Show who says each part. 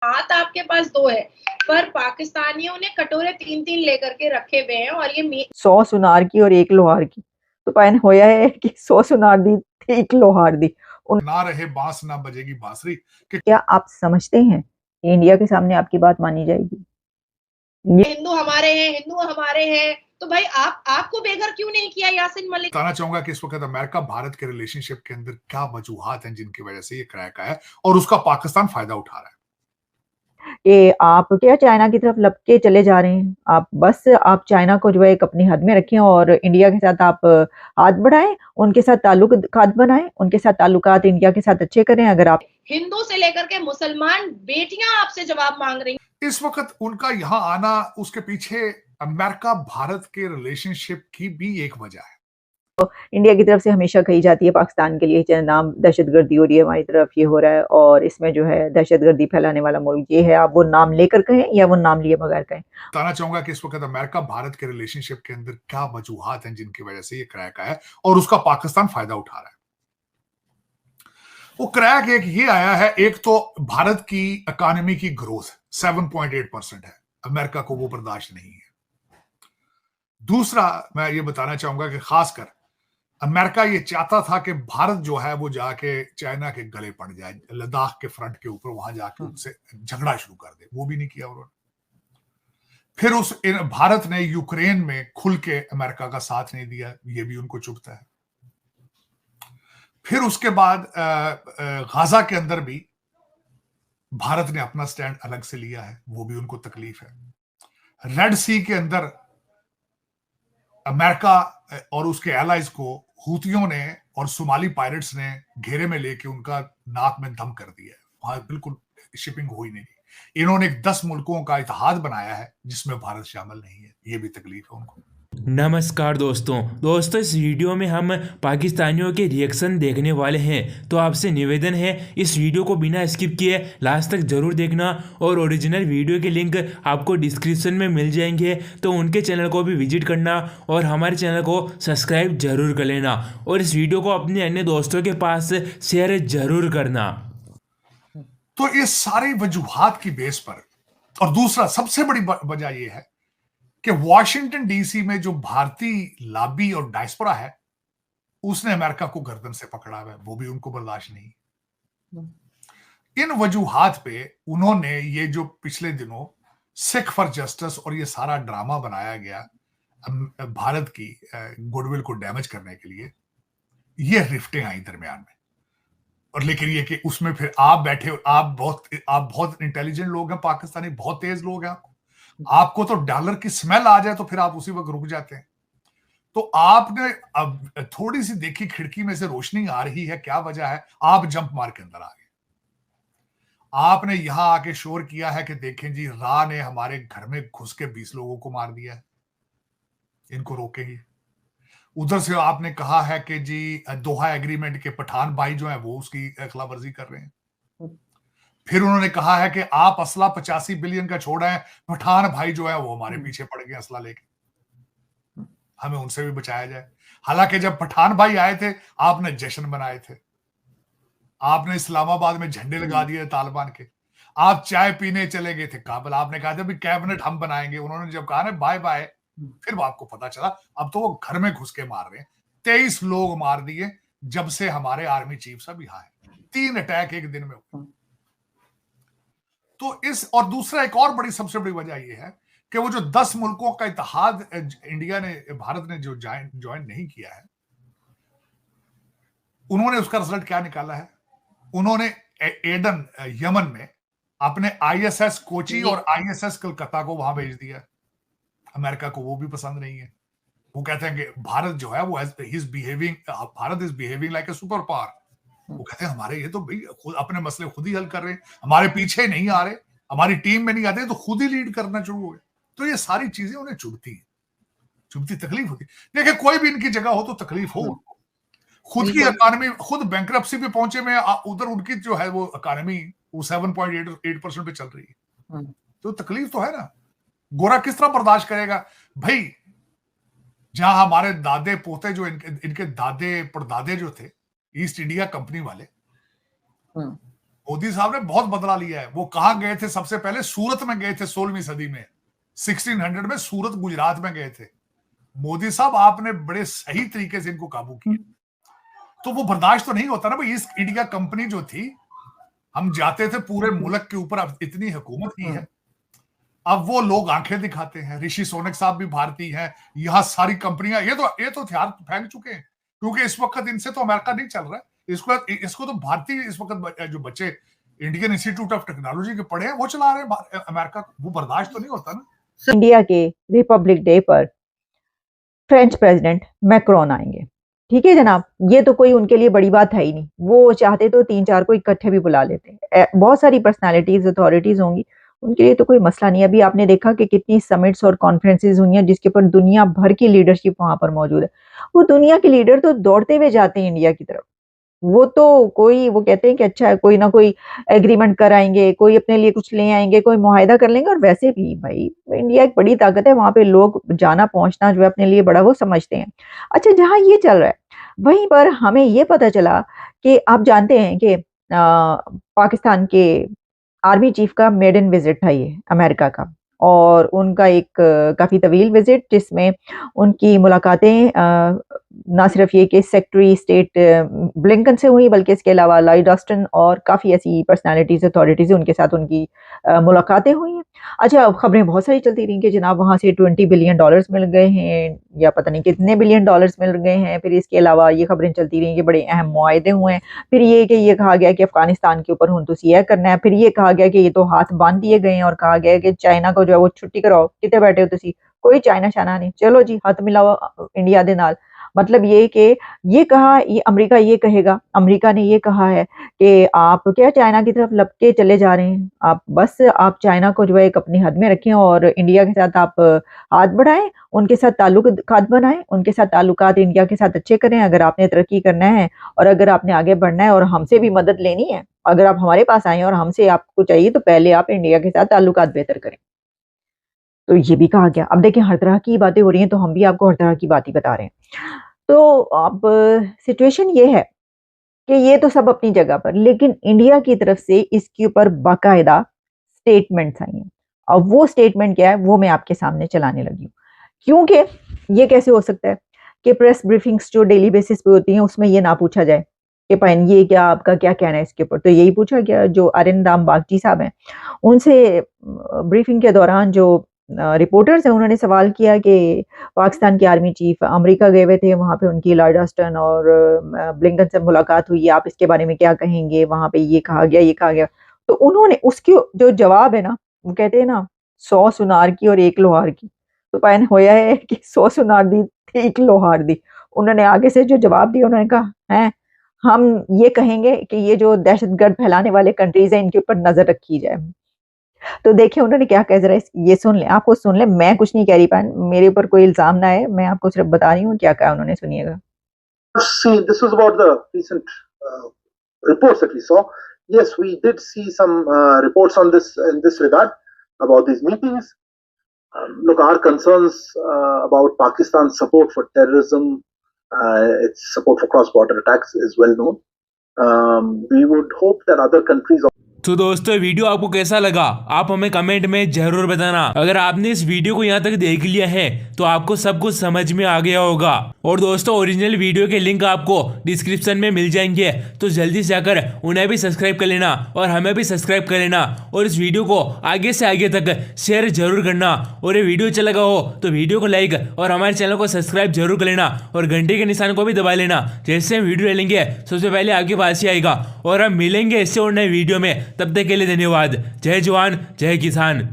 Speaker 1: हाथ आपके पास दो है, पर पाकिस्तानियों ने कटोरे 3-3 लेकर के रखे हुए हैं और ये
Speaker 2: 100 सुनार की और 1 लोहार की। तो पायन होया है कि 100 सुनार दी, 1 लोहार दी।
Speaker 3: ना रहे बांस ना बजेगी बांसुरी।
Speaker 2: क्या आप समझते हैं कि इंडिया के सामने आपकी बात मानी जाएगी?
Speaker 1: हिंदू हमारे हैं, हिंदू हमारे हैं, तो भाई आपको बेघर क्यों नहीं किया यासीन मलिक?
Speaker 3: बताना चाहूंगा कि इस वक्त अमेरिका भारत के रिलेशनशिप के अंदर क्या वजूहात हैं जिनकी वजह से ये क्रैक आया और उसका पाकिस्तान फायदा उठा रहा है।
Speaker 2: कि आप क्या चाइना की तरफ लपके चले जा रहे हैं? आप चाइना को जो है एक अपनी हद में रखें और इंडिया के साथ आप हाथ बढ़ाएं, उनके साथ ताल्लुकात बनाएं, उनके साथ ताल्लुकात इंडिया के साथ अच्छे करें। अगर आप
Speaker 1: हिंदू से लेकर के मुसलमान बेटियां आपसे जवाब मांग रही।
Speaker 3: इस वक्त उनका यहां आना, उसके पीछे अमेरिका भारत के रिलेशनशिप की भी एक वजह है।
Speaker 2: इंडिया की तरफ से हमेशा कही जाती है पाकिस्तान के लिए नाम दहशतगर्दी हो रही है, हमारी तरफ ये हो रहा है और इसमें जो है दहशतगर्दी फैलाने वाला मुल्क ये है। आप वो नाम लेकर कहें या वो नाम लिए बगैर कहें।
Speaker 3: बताना चाहूंगा कि इस वक्त अमेरिका भारत के रिलेशनशिप के अंदर क्या वजूहात हैं जिनकी वजह से ये क्रैक आया और उसका पाकिस्तान फायदा उठा रहा है। वो क्रैक एक ये आया है, एक तो भारत की इकोनॉमी की ग्रोथ 7.8% है, अमेरिका को वो बर्दाश्त नहीं है। दूसरा मैं ये बताना चाहूंगा कि खासकर अमेरिका ये चाहता था कि भारत जो है वो जाके चाइना के गले पड़ जाए, लद्दाख के फ्रंट के ऊपर वहां जाके उनसे झगड़ा शुरू कर दे। वो भी नहीं किया उन्होंने। फिर भारत ने यूक्रेन में खुल के अमेरिका का साथ नहीं दिया, ये भी उनको चुभता है। फिर उसके बाद गाजा के अंदर भी भारत ने अपना स्टैंड अलग से लिया है, वो भी उनको तकलीफ है। रेड सी के अंदर अमेरिका और उसके एलाइज को हूतियों ने और सोमाली पायरेट्स ने घेरे में लेके उनका नाक में दम कर दिया है, वहां बिल्कुल शिपिंग हो ही नहीं। इन्होंने 10 मुल्कों का इत्तेहाद बनाया है जिसमें भारत शामिल नहीं है, ये भी तकलीफ है उनको।
Speaker 4: नमस्कार दोस्तों इस वीडियो में हम पाकिस्तानियों के रिएक्शन देखने वाले हैं। तो आपसे निवेदन है इस वीडियो को बिना स्किप किए लास्ट तक जरूर देखना और ओरिजिनल वीडियो के लिंक आपको डिस्क्रिप्शन में मिल जाएंगे, तो उनके चैनल को भी विजिट करना और हमारे चैनल को सब्सक्राइब जरूर कर लेना और इस वीडियो को अपने अन्य दोस्तों के पास शेयर जरूर करना।
Speaker 3: तो इस सारी वजूहात की बेस पर, और दूसरा सबसे बड़ी वजह यह है कि वॉशिंगटन डीसी में जो भारतीय लॉबी और डायस्पोरा है उसने अमेरिका को गर्दन से पकड़ा है, वो भी उनको बर्दाश्त नहीं। इन वजूहात पे उन्होंने ये जो पिछले दिनों सिख फॉर जस्टिस और ये सारा ड्रामा बनाया गया भारत की गुडविल को डैमेज करने के लिए, ये रिफ्टें आई दरमियान में। और लेकिन ये कि उसमें फिर आप बैठे, आप बहुत इंटेलिजेंट लोग हैं, पाकिस्तानी बहुत तेज लोग हैं, आपको तो डॉलर की स्मेल आ जाए तो फिर आप उसी वक्त रुक जाते हैं। तो आपने अब थोड़ी सी देखी खिड़की में से रोशनी आ रही है, क्या वजह है, आप जंप मार के अंदर आ गए। आपने यहां आके शोर किया है कि देखें जी, रा ने हमारे घर में घुस के 20 लोगों को मार दिया है, इनको रोकेंगे। उधर से आपने कहा है कि जी दोहा एग्रीमेंट के पठान भाई जो है वो उसकी खिलाफवर्जी कर रहे हैं। फिर उन्होंने कहा है कि आप असला 85 बिलियन का छोड़ा है, पठान भाई जो है वो हमारे पीछे पड़ गए असला लेके, हमें उनसे भी बचाया जाए। हालांकि जब पठान भाई आए थे आपने जश्न मनाए थे, आपने इस्लामाबाद में झंडे लगा दिए तालिबान के, आप चाय पीने चले गए थे काबुल, आपने कहा था भी कैबिनेट हम बनाएंगे, उन्होंने जब कहा ना बाय बाय, फिर आपको पता चला अब तो वो घर में घुस के मार रहे हैं। 23 लोग मार दिए जब से हमारे आर्मी चीफ साहब यहाँ है, 3 अटैक एक दिन में हुए। तो और दूसरा एक और बड़ी सबसे बड़ी वजह यह है कि वो जो 10 मुल्कों का इत्तेहाद इंडिया ने, भारत ने जो ज्वाइन नहीं किया है, उन्होंने उसका रिजल्ट क्या निकाला है, उन्होंने एडन यमन में अपने आईएसएस कोची और आईएसएस कलकत्ता को वहां भेज दिया। अमेरिका को वो भी पसंद नहीं है। वो कहते हैं कि भारत जो है वो Bharat is behaving like a super power. वो कहते हैं हमारे ये तो भाई खुद अपने मसले खुद ही हल कर रहे हैं, हमारे पीछे नहीं आ रहे, हमारी टीम में नहीं आते, तो खुद ही लीड करना शुरू हो गए। तो ये सारी चीजें उन्हें चुभती तकलीफ होती। देखिए कोई भी इनकी जगह हो तो तकलीफ हो उनको, खुद की इकोनॉमी, खुद बैंकरप्सी पे पहुंचे में, उधर उनकी जो है वो इकोनॉमी वो 7.8% पे चल रही है, तो तकलीफ तो है ना। गोरा किस तरह बर्दाश्त करेगा भाई? जहां हमारे दादे पोते जो इनके दादे परदादे जो थे ईस्ट इंडिया कंपनी वाले, मोदी साहब ने बहुत बदला लिया है। वो कहां गए थे सबसे पहले? सूरत में गए थे 16वीं सदी में, 1600 में सूरत गुजरात में गए थे। मोदी साहब आपने बड़े सही तरीके से इनको काबू किया। तो वो बर्दाश्त तो नहीं होता ना भाई। ईस्ट इंडिया कंपनी जो थी, हम जाते थे पूरे मुल्क के ऊपर, अब इतनी हुकूमत की है, अब वो लोग आंखें दिखाते हैं। ऋषि सोनक साहब भी भारतीय हैं, यहां सारी कंपनियां, ये तो हथियार फेंक चुके हैं, क्योंकि इस वक्त इनसे तो अमेरिका नहीं चल रहा है। इसको तो भारतीय इस वक्त जो बच्चे इंडियन इंस्टीट्यूट ऑफ टेक्नोलॉजी के पढ़े हैं वो चला रहे हैं अमेरिका को। वो बर्दाश्त तो नहीं होता ना।
Speaker 2: इंडिया के रिपब्लिक डे पर फ्रेंच प्रेसिडेंट मैक्रोन आएंगे, ठीक है जनाब। ये तो कोई उनके लिए बड़ी बात है ही नहीं। वो चाहते तो 3-4 को इकट्ठे भी बुला लेते। बहुत सारी पर्सनालिटीज, अथॉरिटीज होंगी, उनके लिए तो कोई मसला नहीं है। अभी आपने देखा कि कितनी समिट्स और कॉन्फ्रेंसेस हुई हैं जिसके ऊपर दुनिया भर की लीडरशिप वहां पर मौजूद है। वो दुनिया के लीडर तो दौड़ते हुए जाते हैं इंडिया की तरफ। वो कहते हैं कि अच्छा है, कोई ना कोई एग्रीमेंट कराएंगे, कोई अपने लिए कुछ ले आएंगे, कोई मुआहिदा कर लेंगे। और वैसे भी भाई इंडिया एक बड़ी ताकत है, वहां पे लोग जाना पहुंचना जो है अपने लिए बड़ा वो समझते हैं। अच्छा, जहां ये चल रहा है वहीं पर हमें ये पता चला कि आप जानते हैं कि पाकिस्तान के आर्मी चीफ का मेडन विजिट था ये अमेरिका का, और उनका एक काफ़ी तवील विजिट जिसमें उनकी मुलाकातें ना सिर्फ ये कि सेक्रेटरी स्टेट ब्लिंकन से हुई, बल्कि इसके अलावा लॉयड ऑस्टिन और काफ़ी ऐसी पर्सनालिटीज़, अथॉरिटीज़ उनके साथ उनकी मुलाकातें हुई हैं। अच्छा, अब खबरें बहुत सारी चलती रही कि जनाब वहाँ से $20 बिलियन मिल गए हैं, या पता नहीं कितने बिलियन डॉलर्स मिल गए हैं। फिर इसके अलावा ये खबरें चलती रही कि बड़े अहम मुआहदे हुए हैं। फिर ये कहा गया कि अफगानिस्तान के ऊपर हुंतुसिया करना है। फिर ये कहा गया कि ये तो हाथ बांध दिए गए हैं, और कहा गया कि चाइना को जो है वो छुट्टी कराओ, कितने बैठे हो तुसी, कोई चाइना शाना नहीं, चलो जी हाथ मिलाओ इंडिया दे नाल। मतलब ये कि ये कहा, ये अमेरिका ये कहेगा, अमेरिका ने ये कहा है कि आप क्या चाइना की तरफ लपके चले जा रहे हैं, आप चाइना को जो है एक अपनी हद में रखें और इंडिया के साथ आप हाथ बढ़ाएं, उनके साथ ताल्लुकात बनाएं, उनके साथ ताल्लुकात इंडिया के साथ अच्छे करें। अगर आपने तरक्की करना है और अगर आपने आगे बढ़ना है और हमसे भी मदद लेनी है, अगर आप हमारे पास आए और हमसे आपको चाहिए, तो पहले आप इंडिया के साथ ताल्लुकात बेहतर करें। तो ये भी कहा गया। अब देखिए, हर तरह की बातें हो रही हैं, तो हम भी आपको हर तरह की बातें बता रहे हैं। तो अब सिचुएशन ये है कि ये तो सब अपनी जगह पर, लेकिन इंडिया की तरफ से इसके ऊपर बाकायदा स्टेटमेंट्स आई हैं। अब वो स्टेटमेंट क्या है वो मैं आपके सामने चलाने लगी हूँ, क्योंकि ये कैसे हो सकता है कि प्रेस ब्रीफिंग्स जो डेली बेसिस पे होती हैं उसमें ये ना पूछा जाए कि पाइन ये क्या, आपका क्या कहना है इसके ऊपर। तो यही पूछा गया। जो अरिंदाम बागची साहब हैं, उनसे ब्रीफिंग के दौरान जो रिपोर्टर्स हैं, उन्होंने सवाल किया कि पाकिस्तान के आर्मी चीफ अमेरिका गए हुए थे, वहाँ पे उनकी लॉयड ऑस्टिन और ब्लिंकन से मुलाकात हुई, आप इसके बारे में क्या कहेंगे, वहाँ पे ये कहा गया। तो उन्होंने उसके जो जवाब है ना, वो कहते हैं ना 100 सुनार की और 1 लोहार की, तो पाइन होया है कि 100 सुनार दी थी, 1 लोहार दी। उन्होंने आगे से जो जवाब दिया, उन्होंने कहा है हम ये कहेंगे कि ये जो दहशतगर्द फैलाने वाले कंट्रीज हैं इनके ऊपर नजर रखी जाए। तो देखिए उन्होंने क्या कहा, जरा ये सुन लें, आपको सुन लें, मैं कुछ नहीं कह रही पान, मेरे ऊपर कोई इल्जाम ना है, मैं आपको सिर्फ बता रही हूँ क्या कहा उन्होंने, सुनिएगा।
Speaker 5: See, this was about the recent reports that we saw. Yes, we did see some reports on this in this regard about these meetings. Look, our concerns about Pakistan's support for terrorism, its support for cross-border attacks is well known. We would hope that other countries.
Speaker 4: तो दोस्तों video आपको कैसा लगा आप हमें comment में जरूर बताना। अगर आपने इस वीडियो को यहाँ तक देख लिया है तो आपको सब कुछ समझ में आ गया होगा। और दोस्तों ओरिजिनल वीडियो के लिंक आपको डिस्क्रिप्शन में मिल जाएंगे, तो जल्दी से आकर उन्हें भी सब्सक्राइब कर लेना और हमें भी सब्सक्राइब कर लेना, और इस वीडियो को आगे से आगे तक शेयर जरूर करना। और ये वीडियो अच्छा लगा हो तो वीडियो को लाइक और हमारे चैनल को सब्सक्राइब जरूर कर लेना, और घंटे के निशान को भी दबा लेना। जैसे हम वीडियो लेंगे सबसे पहले आपके पास ही आएगा। और हम मिलेंगे इससे और नए वीडियो में, तब तक के लिए धन्यवाद। जय जवान जय किसान।